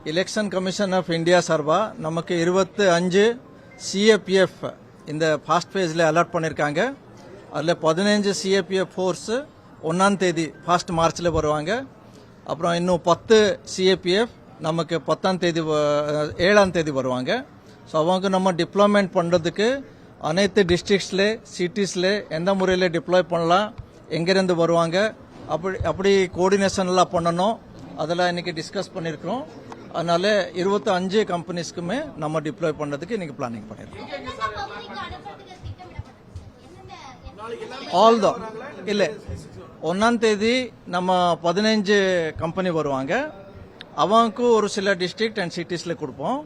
Election commission of India சார்பாக நமக்கு 25 CAPF இந்த ஃபாஸ்ட் ஃபேஸில் அலாட் பண்ணியிருக்காங்க. அதில் 15 சிஏபிஎஃப் ஃபோர்ஸ் 1ஆம் தேதி ஃபாஸ்ட் மார்ச்சில் வருவாங்க. அப்புறம் இன்னும் 10 சிஏபிஎஃப் நமக்கு 10ஆம் தேதி 7ஆம் தேதி வருவாங்க. ஸோ அவங்க நம்ம டிப்ளாய்மெண்ட் பண்ணுறதுக்கு அனைத்து டிஸ்ட்ரிக்ட்ஸில் சிட்டிஸில் எந்த முறையில் டிப்ளாய் பண்ணலாம், எங்கேருந்து வருவாங்க, அப்படி கோஆர்டினேஷன்லாம் பண்ணணும். அதெல்லாம் இன்னைக்கு டிஸ்கஸ் பண்ணியிருக்கிறோம். அதனால 25 கம்பெனிஸ்க்குமே நம்ம டிப்ளாய் பண்ணுறதுக்கு இன்னைக்கு பிளானிங் பண்ணியிருக்கோம். ஆல் தான் இல்லை, 1ஆம் தேதி நம்ம 15 கம்பெனி வருவாங்க. அவங்களுக்கு ஒரு சில டிஸ்ட்ரிக்ட் அண்ட் சிட்டிஸில் கொடுப்போம்.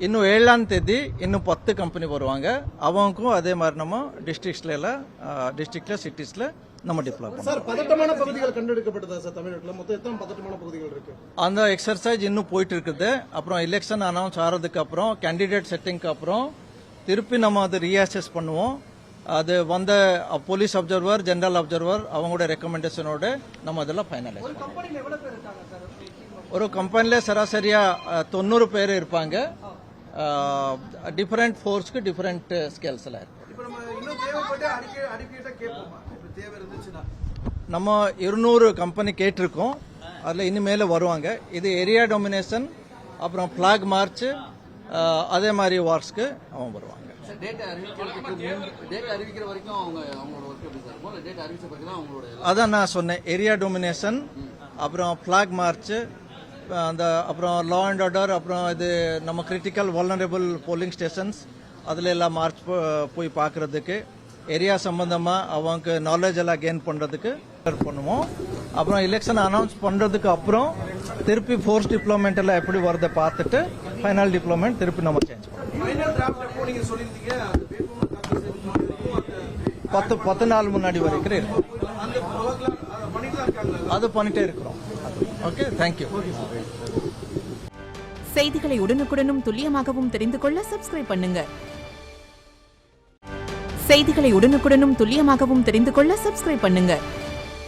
இன்னும் 7ஆம் தேதி இன்னும் 10 கம்பெனி வருவாங்க. அவங்களுக்கும் அதே மாதிரி நம்ம டிஸ்ட்ரிக்ட்ல சிட்டிஸ்ல நம்ம டிப்ளாய் பண்ணுவோம். சார், பதட்டமான பகுதிகள் கண்டெடுக்கப்பட்டதா சார் தமிழ்நாட்டில்? மொத்தம் எத்தனை பதட்டமான பகுதிகள் இருக்கு? அந்த எக்ஸர்சைஸ் இன்னும் போயிட்டு இருக்குது. அப்புறம் எலெக்ஷன் அனௌன்ஸ் ஆகிறதுக்கு அப்புறம் கேண்டிடேட் செட்டிங்க்கு அப்புறம் திருப்பி நம்ம அதை ரீஅசஸ் பண்ணுவோம். அது வந்த போலீஸ் அப்சர்வர், ஜெனரல் அப்சர்வர் அவங்களோட ரெக்கமெண்டேஷனோட நம்ம அதெல்லாம் ஃபைனலைஸ் பண்ணுவோம். ஒரு கம்பெனியில் சராசரியா 90 பேர் இருப்பாங்க. டிஃபரெண்ட் ஃபோர்ஸ்க்கு டிஃபரெண்ட் ஸ்கேல்ஸ் எல்லாம் இருக்கு. நம்ம 200 கம்பெனி கேட்டிருக்கோம். அதில் இனிமேல வருவாங்க. இது ஏரியா டொமினேஷன், அப்புறம் பிளாக் மார்ச், அதே மாதிரி வார்ஸ்க்கு அவங்க வருவாங்க. அதான் நான் சொன்னேன், ஏரியா டொமினேஷன், அப்புறம் பிளாக் மார்ச், அப்புறம் லா அண்ட் ஆர்டர், அப்புறம் இது நம்ம கிரிட்டிக்கல் வல்னரபிள் போலிங் ஸ்டேஷன்ஸ் அதில் எல்லாம் மார்ச் போய் பார்க்கறதுக்கு, ஏரியா சம்பந்தமாக அவங்க நாலேஜ் எல்லாம் கெயின் பண்ணுறதுக்கு பண்ணுவோம். அப்புறம் எலெக்ஷன் அனௌன்ஸ் பண்ணுறதுக்கு அப்புறம் திருப்பி ஃபோர்ஸ் டிப்ளாய்மெண்ட் எல்லாம் எப்படி வரதை பார்த்துட்டு ஃபைனல் டிப்ளாய்மெண்ட் திருப்பி நம்ம சேஞ்ச் பண்ணுவோம். 10 நாள் முன்னாடி வரைக்கும் இருக்கும். அது பண்ணிட்டே இருக்கிறோம். Okay, thank you. செய்திகளை உடனுக்குடனும் துல்லியமாகவும் தெரிந்து கொள்ள சப்ஸ்கிரைப் பண்ணுங்க. செய்திகளை உடனுக்குடனும் துல்லியமாகவும் தெரிந்து கொள்ள சப்ஸ்கிரைப் பண்ணுங்க.